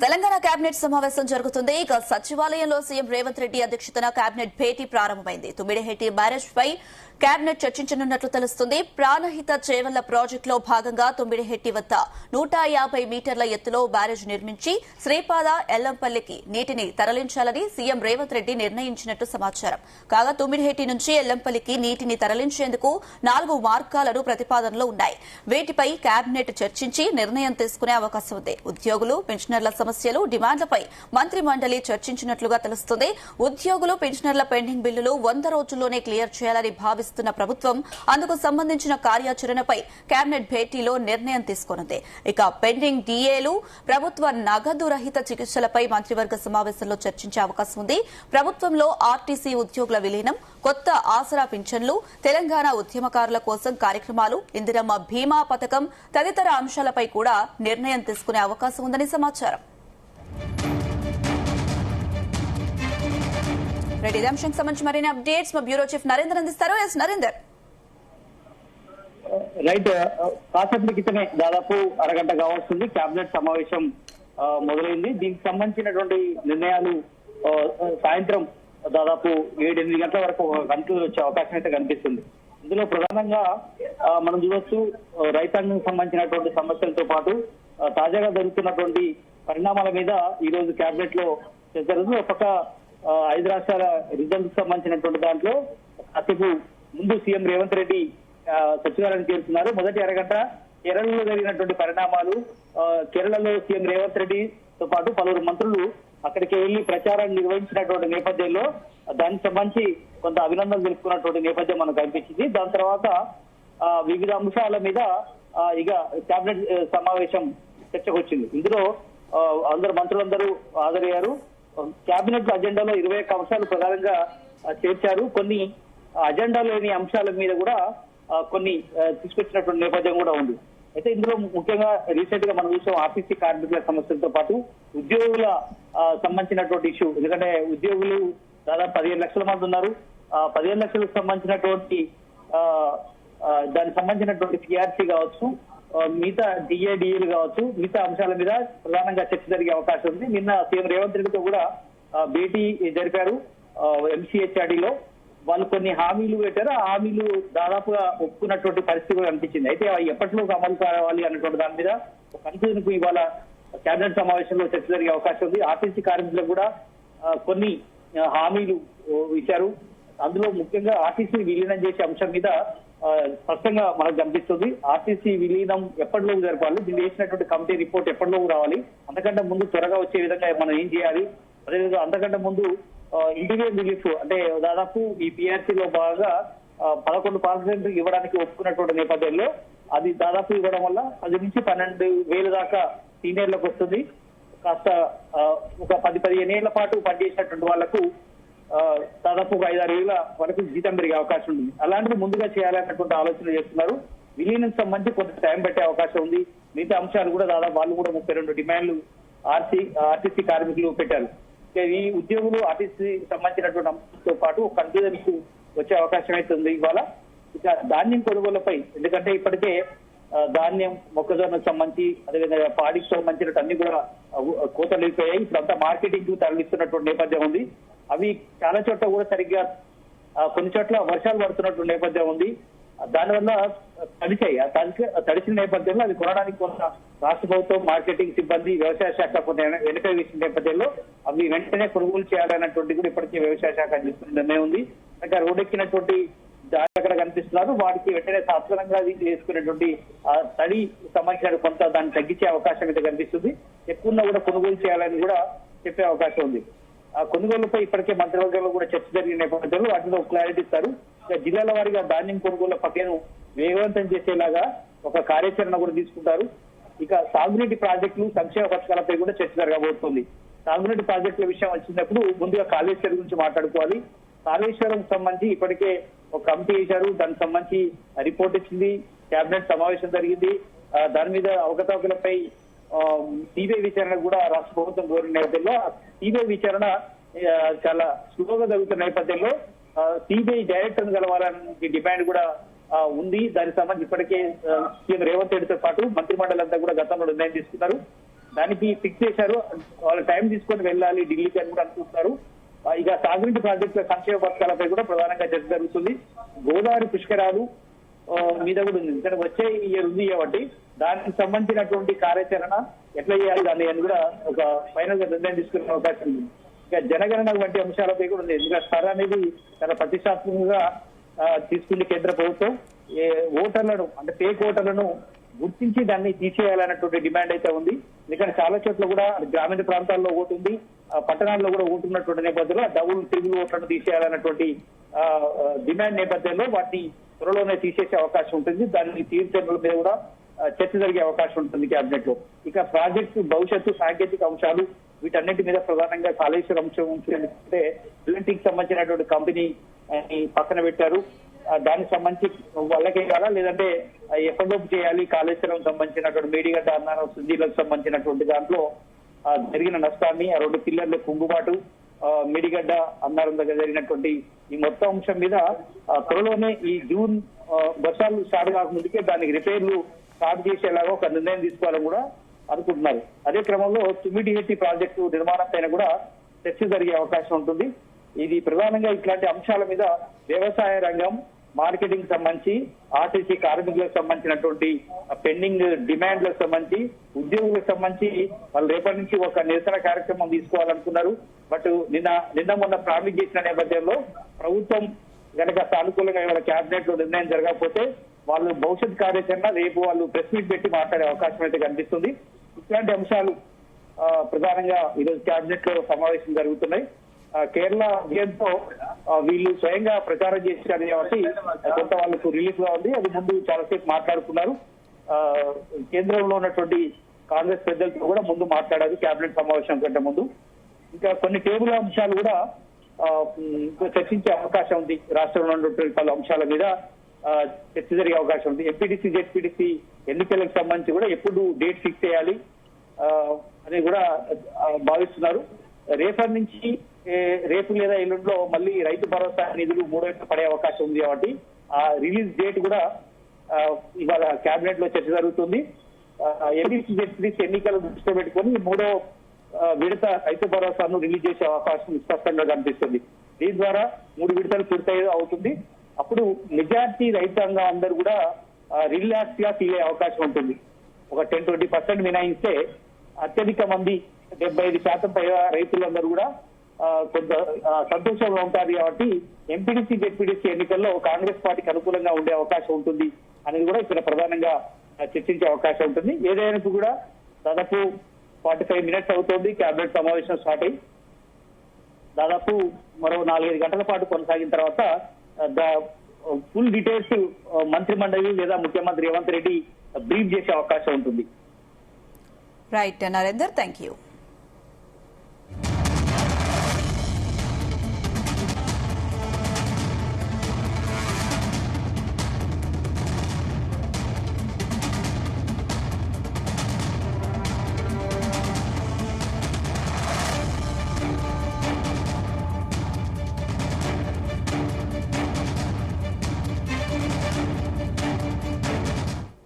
Telangana cabinet సమావేశం జరుగుతుంది. ఇక సచివాలయంలో సీఎం రేవంత్ రెడ్డి అధ్యక్షతన కేబినెట్ భేటీ ప్రారంభమైంది. తుమ్మిడిహెట్టి బ్యారేజ్ పై కేబినెట్ చర్చించనున్నట్లు తెలుస్తుంది. ప్రాణహిత చేవెళ్ల ప్రాజెక్టులో భాగంగా తుమ్మిడిహెట్టి వద్ద 150 మీటర్ల ఎత్తులో బ్యారేజ్ నిర్మించి శ్రీపాద ఎల్లంపల్లికి నీటిని తరలించాలని సీఎం రేవంత్ రెడ్డి నిర్ణయించినట్టు సమాచారం. కాగా తుమ్మిడిహెట్టి నుంచి ఎల్లంపల్లికి నీటిని తరలించేందుకు 4 మార్గాలను ప్రతిపాదనలో ఉన్నాయి. వీటిపై కేబినెట్ చర్చించి నిర్ణయం తీసుకునే అవకాశం ఉంది. ఉద్యోగులు పెన్షనర్ల సమస్యలు డిమాండ్లపై మంత్రి మండలి చర్చించినట్లుగా తెలుస్తుంది. ఉద్యోగులు పెన్షనర్ల పెండింగ్ బిల్లులు 100 రోజుల్లోనే క్లియర్ చేయాలని భావిస్తున్న ప్రభుత్వం అందుకు సంబంధించిన కార్యాచరణపై కేబినెట్ భేటీలో నిర్ణయం తీసుకోనుంది. ఇక పెండింగ్ డీఏలు, ప్రభుత్వ నగదు రహిత చికిత్సలపై మంత్రివర్గ సమావేశంలో చర్చించే అవకాశం ఉంది. ప్రభుత్వంలో ఆర్టీసీ ఉద్యోగుల విలీనం, కొత్త ఆసరా పింఛన్లు, తెలంగాణ ఉద్యమకారుల కోసం కార్యక్రమాలు, ఇందిరమ్మ బీమా పథకం తదితర అంశాలపై కూడా నిర్ణయం తీసుకునే అవకాశం ఉందని సమాచారం. ఇదే అంశానికి సంబంధించి మరిన్ని అప్డేట్స్ మా బ్యూరో చీఫ్ నరేందర్ అందిస్తారు. ఎస్ నరేందర్. రైట్, కాసేపటి క్రితమే దాదాపు అరగంట కావస్తుంది కేబినెట్ సమావేశం మొదలైంది. దీనికి సంబంధించినటువంటి నిర్ణయాలు సాయంత్రం దాదాపు 7-8 గంటల వరకు కన్క్లూజన్ వచ్చే అవకాశం అయితే కనిపిస్తుంది. ఇందులో ప్రధానంగా మనం చూడొచ్చు, రైతాంగం సంబంధించినటువంటి సమస్యలతో పాటు తాజాగా జరుగుతున్నటువంటి పరిణామాల మీద ఈ రోజు కేబినెట్ లో చర్చ జరుగుతుంది. ఒక పక్క 5 రాష్ట్రాల రిజల్ట్ సంబంధించినటువంటి దాంట్లో కాసేపు ముందు సీఎం రేవంత్ రెడ్డి సచివాలయానికి చేరుతున్నారు. మొదటి అరగంట కేరళలో జరిగినటువంటి పరిణామాలు, కేరళలో సీఎం రేవంత్ రెడ్డితో పాటు పలువురు మంత్రులు అక్కడికి వెళ్లి ప్రచారాన్ని నిర్వహించినటువంటి నేపథ్యంలో దానికి సంబంధించి కొంత అభినందనలు తెలుపుకున్నటువంటి నేపథ్యం మనకు కనిపించింది. దాని తర్వాత వివిధ అంశాల మీద ఇక కేబినెట్ సమావేశం చర్చకు వచ్చింది. ఇందులో మంత్రులందరూ హాజరయ్యారు. కేబినెట్ అజెండాలో 21 అంశాలు ప్రధానంగా చేర్చారు. కొన్ని అజెండా లేని అంశాల మీద కూడా కొన్ని తీసుకొచ్చినటువంటి నేపథ్యం కూడా ఉంది. అయితే ఇందులో ముఖ్యంగా రీసెంట్ గా మనం చూసాం ఆర్టీసీ కార్మికుల సమస్యలతో పాటు ఉద్యోగుల సంబంధించినటువంటి ఇష్యూ. ఎందుకంటే ఉద్యోగులు దాదాపు 15 లక్షల మంది ఉన్నారు. 15 లక్షలకు సంబంధించినటువంటి దానికి సంబంధించినటువంటి పిఆర్సీ కావచ్చు, మిగతా డిఏడిఏలు కావచ్చు, మిగతా అంశాల మీద ప్రధానంగా చర్చ జరిగే అవకాశం ఉంది. నిన్న సీఎం రేవంత్ రెడ్డితో కూడా భేటీ జరిపారు ఎంసీహెచ్ఆర్డీలో. వాళ్ళు కొన్ని హామీలు పెట్టారు. ఆ హామీలు దాదాపుగా ఒప్పుకున్నటువంటి పరిస్థితి కూడా అనిపించింది. అయితే ఎప్పటిలోకి అమలు కావాలి అన్నటువంటి దాని మీద కన్ఫ్యూజన్ కు ఇవాళ కేబినెట్ సమావేశంలో చర్చ జరిగే అవకాశం ఉంది. ఆర్టీసీ కార్మికులకు కూడా కొన్ని హామీలు ఇచ్చారు. అందులో ముఖ్యంగా ఆర్టీసీ విలీనం చేసే అంశం మీద స్పష్టంగా మనకు కనిపిస్తుంది. ఆర్టీసీ విలీనం ఎప్పటిలోకి జరపాలి, దీన్ని వేసినటువంటి కమిటీ రిపోర్ట్ ఎప్పటిలోకి రావాలి, అంతకంటే ముందు త్వరగా వచ్చే విధంగా మనం ఏం చేయాలి, అదేవిధంగా అంతకంటే ముందు ఇంటీరియర్ రిలీఫ్ అంటే దాదాపు ఈ పిఆర్సీలో బాగా 11% ఇవ్వడానికి ఒప్పుకున్నటువంటి నేపథ్యంలో అది దాదాపు ఇవ్వడం వల్ల 10 నుంచి 12,000 దాకా సీనియర్లకు వస్తుంది. కాస్త ఒక 10-15 ఏళ్ల పాటు పనిచేసినటువంటి వాళ్లకు దాదాపు 5-6 ఏళ్ల వరకు జీతం పెరిగే అవకాశం ఉంది. అలాంటిది ముందుగా చేయాలన్నటువంటి ఆలోచన చేస్తున్నారు. విలీనం సంబంధించి కొంత టైం పెట్టే అవకాశం ఉంది. మిగతా అంశాలు కూడా దాదాపు వాళ్ళు కూడా 32 డిమాండ్లు ఆర్టీసీ కార్మికులు పెట్టారు. ఈ ఉద్యోగులు ఆర్టీసీ సంబంధించినటువంటి అంశాలతో పాటు కన్ఫ్యూజన్ కు వచ్చే అవకాశం అయితే ఉంది ఇవాళ. ఇక ధాన్యం కొనుగోలుపై, ఎందుకంటే ఇప్పటికే ధాన్యం, మొక్కజొన్నకు సంబంధించి అదేవిధంగా పాడికి సంబంధించినట్టు అన్ని కూడా కోతలు వెళ్ళిపోయాయి. ఇప్పుడంతా మార్కెటింగ్ కు తరలిస్తున్నటువంటి నేపథ్యం ఉంది. అవి చాలా చోట్ల కూడా సరిగ్గా కొన్ని చోట్ల వర్షాలు పడుతున్నటువంటి నేపథ్యం ఉంది. దానివల్ల తడిచాయి. తడిచిన నేపథ్యంలో అది కొనడానికి కొంత రాష్ట్ర ప్రభుత్వం, మార్కెటింగ్ సిబ్బంది, వ్యవసాయ శాఖ కొంత వెనుక వేసిన నేపథ్యంలో అవి వెంటనే కొనుగోలు చేయాలన్నటువంటి కూడా ఇప్పటికే వ్యవసాయ శాఖ అందిస్తున్న నిర్ణయం ఉంది. ఇంకా రోడ్డెక్కినటువంటి అక్కడ కనిపిస్తున్నారు. వాటికి వెంటనే సాధారణంగా చేసుకునేటువంటి తడి సంబంధించిన కొంత దాన్ని తగ్గించే అవకాశం అయితే కనిపిస్తుంది. ఎక్కువ కూడా కొనుగోలు చేయాలని కూడా చెప్పే అవకాశం ఉంది. ఆ కొనుగోలుపై ఇప్పటికే మంత్రివర్గంలో కూడా చర్చ జరిగిన నేపథ్యంలో వాటిలో క్లారిటీ ఇస్తారు. జిల్లాల వారీగా ధాన్యం కొనుగోలు ప్రక్రియను వేగవంతం చేసేలాగా ఒక కార్యాచరణ కూడా తీసుకుంటారు. ఇక సాగునీటి ప్రాజెక్టులు, సంక్షేమ పథకాలపై కూడా చర్చ జరగబోతుంది. సాగునీటి ప్రాజెక్టుల విషయం వచ్చినప్పుడు ముందుగా కాళేశ్వరం గురించి మాట్లాడుకోవాలి. కాళేశ్వరం సంబంధించి ఇప్పటికే ఒక కమిటీ వేశారు. దానికి సంబంధించి రిపోర్ట్ ఇచ్చింది. కేబినెట్ సమావేశం జరిగింది. దాని మీద అవకతవకలపై సిబిఐ విచారణ కూడా రాష్ట్ర ప్రభుత్వం కోరిన నేపథ్యంలో సిబిఐ విచారణ చాలా స్లోగా జరుగుతున్న నేపథ్యంలో సిబిఐ డైరెక్టర్ కలవాలని డిమాండ్ కూడా ఉంది. దానికి సంబంధించి ఇప్పటికే సీఎం రేవంత్ రెడ్డితో పాటు మంత్రి మండలి అంతా కూడా గతంలో నిర్ణయం తీసుకున్నారు. దానికి ఫిక్స్ చేశారు. వాళ్ళ టైం తీసుకొని వెళ్ళాలి ఢిల్లీకి అని కూడా అనుకుంటున్నారు. ఇక సాగునీటి ప్రాజెక్టుల సంక్షేమ పథకాలపై కూడా ప్రధానంగా చర్చ జరుగుతుంది. గోదావరి పుష్కరాలు మీద కూడా ఉంది, ఇక్కడ వచ్చే ఇయర్ ఉంది కాబట్టి దానికి సంబంధించినటువంటి కార్యాచరణ ఎట్లా చేయాలి దాన్ని అని కూడా ఒక ఫైనల్ గా నిర్ణయం తీసుకునే అవకాశం ఉంది. ఇక జనగణన వంటి అంశాలపై కూడా ఉంది. ఎందుకంటే స్థర అనేది చాలా ప్రతిష్టాత్మకంగా తీసుకుంది కేంద్ర ప్రభుత్వం. ఓటర్లను అంటే ఫేక్ ఓటర్లను గుర్తించి దాన్ని తీసేయాలన్నటువంటి డిమాండ్ అయితే ఉంది. ఎందుకంటే చాలా చోట్ల కూడా గ్రామీణ ప్రాంతాల్లో ఓటు ఉంది, పట్టణాల్లో కూడా ఓటు ఉన్నటువంటి నేపథ్యంలో డబుల్ ట్రిబుల్ ఓట్లను తీసేయాలన్నటువంటి డిమాండ్ నేపథ్యంలో వాటిని త్వరలోనే తీసేసే అవకాశం ఉంటుంది. దాన్ని తీర్చడం మీద కూడా చర్చ జరిగే అవకాశం ఉంటుంది కేబినెట్ లో. ఇక ప్రాజెక్టు భవిష్యత్తు సాంకేతిక అంశాలు వీటన్నిటి మీద ప్రధానంగా కాళేశ్వరం అంశం ఉంటే కి సంబంధించినటువంటి కంపెనీ పక్కన పెట్టారు. దానికి సంబంధించి వాళ్ళకే కాదా లేదంటే ఎప్పటిలోపు చేయాలి కాళేశ్వరం సంబంధించినటువంటి మేడిగడ్డ అన్నారం సుందీలకు సంబంధించినటువంటి దాంట్లో జరిగిన నష్టాన్ని, ఆ 2 పిల్లర్ల కుంగుబాటు, మేడిగడ్డ అన్నారం దగ్గర జరిగినటువంటి ఈ మొత్తం అంశం మీద త్వరలోనే ఈ జూన్ వర్షాలు స్టార్ట్ కాకముందుకే దానికి రిపేర్లు స్టార్ట్ చేసేలాగా ఒక నిర్ణయం తీసుకోవాలని కూడా అనుకుంటున్నారు. అదే క్రమంలో తుమ్మిడిహెట్టి ప్రాజెక్టు నిర్మాణం పైన కూడా చర్చ జరిగే అవకాశం ఉంటుంది. ఇది ప్రధానంగా ఇట్లాంటి అంశాల మీద వ్యవసాయ రంగం, మార్కెటింగ్ సంబంధించి, ఆర్టీసీ కార్మికులకు సంబంధించినటువంటి పెండింగ్ డిమాండ్లకు సంబంధించి, ఉద్యోగులకు సంబంధించి వాళ్ళు రేపటి నుంచి ఒక నిరసన కార్యక్రమం తీసుకోవాలనుకున్నారు. బట్ నిన్న మొన్న ప్రామిస్ చేసిన నేపథ్యంలో ప్రభుత్వం కనుక సానుకూలంగా ఇవాళ కేబినెట్ లో నిర్ణయం జరగకపోతే వాళ్ళు భవిష్యత్ కార్యాచరణ రేపు వాళ్ళు ప్రెస్ మీట్ పెట్టి మాట్లాడే అవకాశం అయితే కనిపిస్తుంది. ఇట్లాంటి అంశాలు ప్రధానంగా ఈరోజు కేబినెట్ లో సమావేశం జరుగుతున్నాయి. కేరళ విజయంతో వీళ్ళు స్వయంగా ప్రచారం చేశారు కాబట్టి కొంత వాళ్ళకు రిలీఫ్ గా ఉంది. అది ముందు చాలాసేపు మాట్లాడుకున్నారు. కేంద్రంలో ఉన్నటువంటి కాంగ్రెస్ పెద్దలతో కూడా ముందు మాట్లాడారు కేబినెట్ సమావేశం కంటే ముందు. ఇంకా కొన్ని టేబుల్ అంశాలు కూడా చర్చించే అవకాశం ఉంది. రాష్ట్రంలో ఉన్నటువంటి పలు అంశాల మీద చర్చ జరిగే అవకాశం ఉంది. ఎంపీటీసీ జెడ్పీటీసీ ఎన్నికలకు సంబంధించి కూడా ఎప్పుడు డేట్ ఫిక్స్ చేయాలి అని కూడా భావిస్తున్నారు. రేపటి నుంచి రేపు లేదా ఎల్లుండిలో మళ్ళీ రైతు భరోసా నిధులు 3 ఏళ్ళు పడే అవకాశం ఉంది కాబట్టి ఆ రిలీజ్ డేట్ కూడా ఇవాళ కేబినెట్ లో చర్చ జరుగుతుంది. ఎంపీటీసీ జెడ్పీటీసీ ఎన్నికలు దృష్టిలో పెట్టుకొని 3వ విడత రైతు భరోసాను రిలీజ్ చేసే అవకాశం స్పష్టంగా కనిపిస్తుంది. దీని ద్వారా 3 విడతలు పూర్తయ్యే అవుతుంది. అప్పుడు మెజార్టీ రైతాంగం అందరూ కూడా రిలాక్స్ గా ఫీల్ అయ్యే అవకాశం ఉంటుంది. ఒక 10-20% మినాయిస్తే అత్యధిక మంది 75% పైగా రైతులందరూ కూడా కొంత సంతోషంగా ఉంటారు. కాబట్టి ఎంపీటీసీ జెడ్పీటీసీ ఎన్నికల్లో కాంగ్రెస్ పార్టీకి అనుకూలంగా ఉండే అవకాశం ఉంటుంది అనేది కూడా ఇక్కడ ప్రధానంగా చర్చించే అవకాశం ఉంటుంది. ఏదైనా కూడా దాదాపు 45 మినిట్స్ అవుతోంది కేబినెట్ సమావేశం స్టార్ట్ అయ్యి. దాదాపు మరో 4-5 గంటల పాటు కొనసాగిన తర్వాత ఫుల్ డీటెయిల్స్ మంత్రి మండలి లేదా ముఖ్యమంత్రి రేవంత్ రెడ్డి బ్రీఫ్ చేసే అవకాశం ఉంటుంది. Right Narender, thank you.